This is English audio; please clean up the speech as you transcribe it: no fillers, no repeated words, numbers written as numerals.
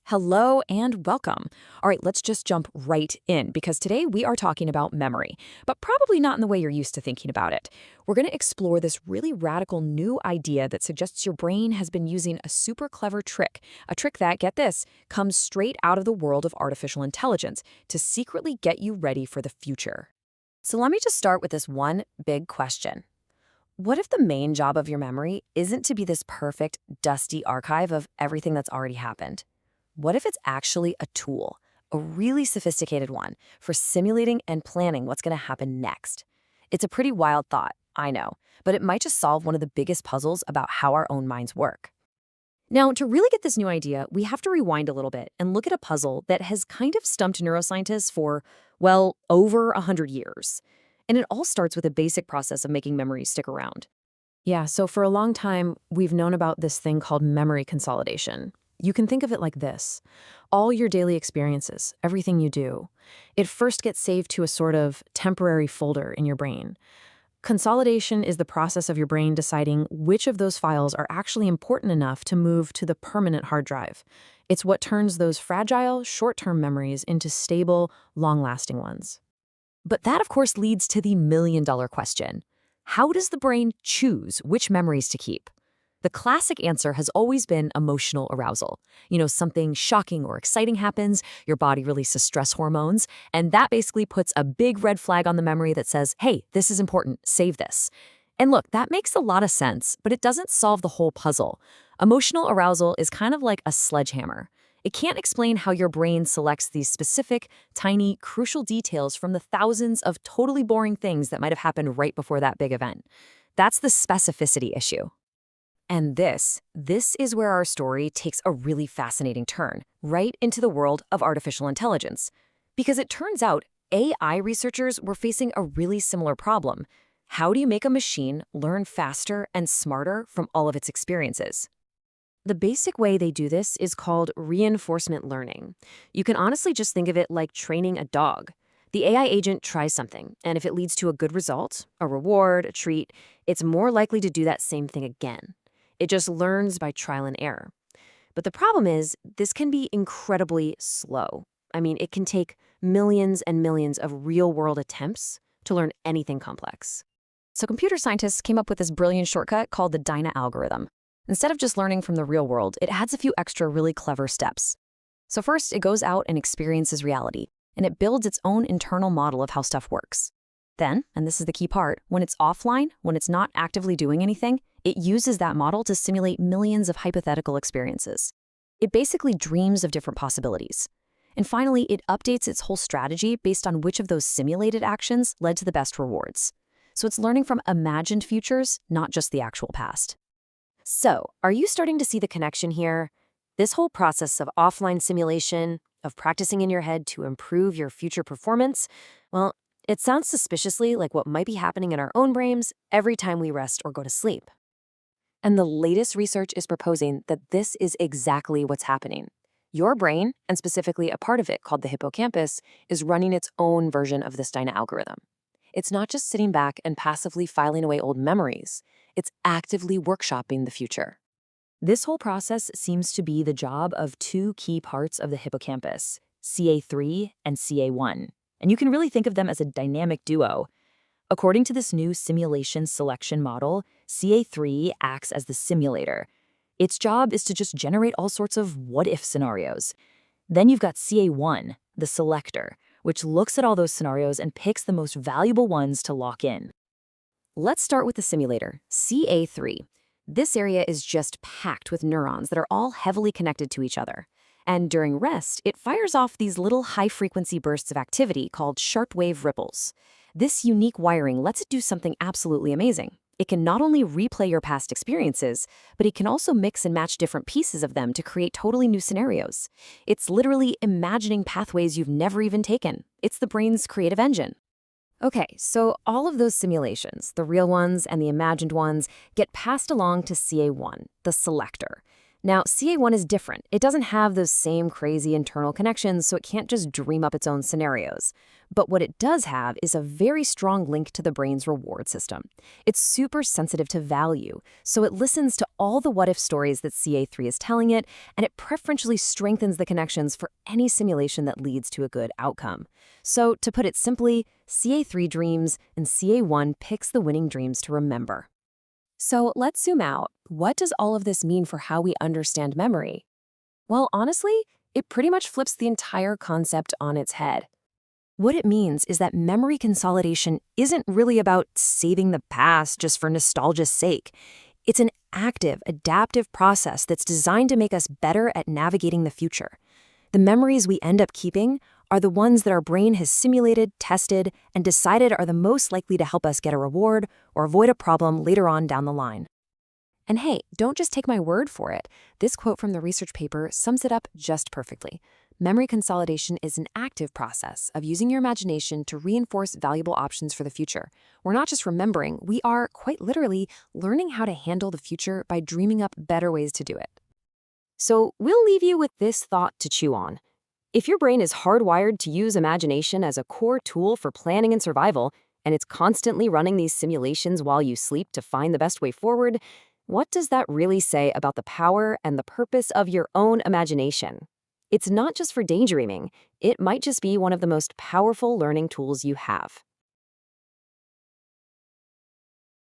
Hello and welcome. All right, let's just jump right in because today we are talking about memory, but probably not in the way you're used to thinking about it. We're going to explore this really radical new idea that suggests your brain has been using a super clever trick, a trick that, get this, comes straight out of the world of artificial intelligence to secretly get you ready for the future. So let me just start with this one big question. What if the main job of your memory isn't to be this perfect, dusty archive of everything that's already happened? What if it's actually a tool, a really sophisticated one, for simulating and planning what's going to happen next? It's a pretty wild thought, I know, but it might just solve one of the biggest puzzles about how our own minds work. Now, to really get this new idea, we have to rewind a little bit and look at a puzzle that has kind of stumped neuroscientists for, well, over 100 years. And it all starts with a basic process of making memories stick around. Yeah, so for a long time, we've known about this thing called memory consolidation. You can think of it like this. All your daily experiences, everything you do, it first gets saved to a sort of temporary folder in your brain. Consolidation is the process of your brain deciding which of those files are actually important enough to move to the permanent hard drive. It's what turns those fragile, short-term memories into stable, long-lasting ones. But that, of course, leads to the million-dollar question. How does the brain choose which memories to keep? The classic answer has always been emotional arousal. Something shocking or exciting happens, your body releases stress hormones, and that basically puts a big red flag on the memory that says, hey, this is important, save this. And look, that makes a lot of sense, but it doesn't solve the whole puzzle. Emotional arousal is kind of like a sledgehammer. It can't explain how your brain selects these specific, tiny, crucial details from the thousands of totally boring things that might have happened right before that big event. That's the specificity issue. And this is where our story takes a really fascinating turn, right into the world of artificial intelligence. Because it turns out AI researchers were facing a really similar problem. How do you make a machine learn faster and smarter from all of its experiences? The basic way they do this is called reinforcement learning. You can honestly just think of it like training a dog. The AI agent tries something, and if it leads to a good result, a reward, a treat, it's more likely to do that same thing again. It just learns by trial and error. But the problem is, this can be incredibly slow. It can take millions and millions of real-world attempts to learn anything complex. So computer scientists came up with this brilliant shortcut called the Dyna algorithm. Instead of just learning from the real world, it adds a few extra really clever steps. So first, it goes out and experiences reality, and it builds its own internal model of how stuff works. Then, and this is the key part, when it's offline, when it's not actively doing anything, it uses that model to simulate millions of hypothetical experiences. It basically dreams of different possibilities. And finally, it updates its whole strategy based on which of those simulated actions led to the best rewards. So it's learning from imagined futures, not just the actual past. So, are you starting to see the connection here? This whole process of offline simulation, of practicing in your head to improve your future performance, well, it sounds suspiciously like what might be happening in our own brains every time we rest or go to sleep. And the latest research is proposing that this is exactly what's happening. Your brain, and specifically a part of it called the hippocampus, is running its own version of this Dyna algorithm. It's not just sitting back and passively filing away old memories. It's actively workshopping the future. This whole process seems to be the job of two key parts of the hippocampus, CA3 and CA1. And you can really think of them as a dynamic duo. According to this new simulation selection model, CA3 acts as the simulator. Its job is to just generate all sorts of what-if scenarios. Then you've got CA1, the selector, which looks at all those scenarios and picks the most valuable ones to lock in. Let's start with the simulator, CA3. This area is just packed with neurons that are all heavily connected to each other. And during rest, it fires off these little high-frequency bursts of activity called sharp-wave ripples. This unique wiring lets it do something absolutely amazing. It can not only replay your past experiences, but it can also mix and match different pieces of them to create totally new scenarios. It's literally imagining pathways you've never even taken. It's the brain's creative engine. Okay, so all of those simulations, the real ones and the imagined ones, get passed along to CA1, the selector. Now, CA1 is different. It doesn't have those same crazy internal connections, so it can't just dream up its own scenarios. But what it does have is a very strong link to the brain's reward system. It's super sensitive to value, so it listens to all the what-if stories that CA3 is telling it, and it preferentially strengthens the connections for any simulation that leads to a good outcome. So, to put it simply, CA3 dreams, and CA1 picks the winning dreams to remember. So let's zoom out. What does all of this mean for how we understand memory? Well, honestly, it pretty much flips the entire concept on its head. What it means is that memory consolidation isn't really about saving the past just for nostalgia's sake. It's an active, adaptive process that's designed to make us better at navigating the future. The memories we end up keeping are the ones that our brain has simulated, tested, and decided are the most likely to help us get a reward or avoid a problem later on down the line. And hey, don't just take my word for it. This quote from the research paper sums it up just perfectly. Memory consolidation is an active process of using your imagination to reinforce valuable options for the future. We're not just remembering, we are, quite literally, learning how to handle the future by dreaming up better ways to do it. So we'll leave you with this thought to chew on. If your brain is hardwired to use imagination as a core tool for planning and survival, and it's constantly running these simulations while you sleep to find the best way forward, what does that really say about the power and the purpose of your own imagination? It's not just for daydreaming. It might just be one of the most powerful learning tools you have.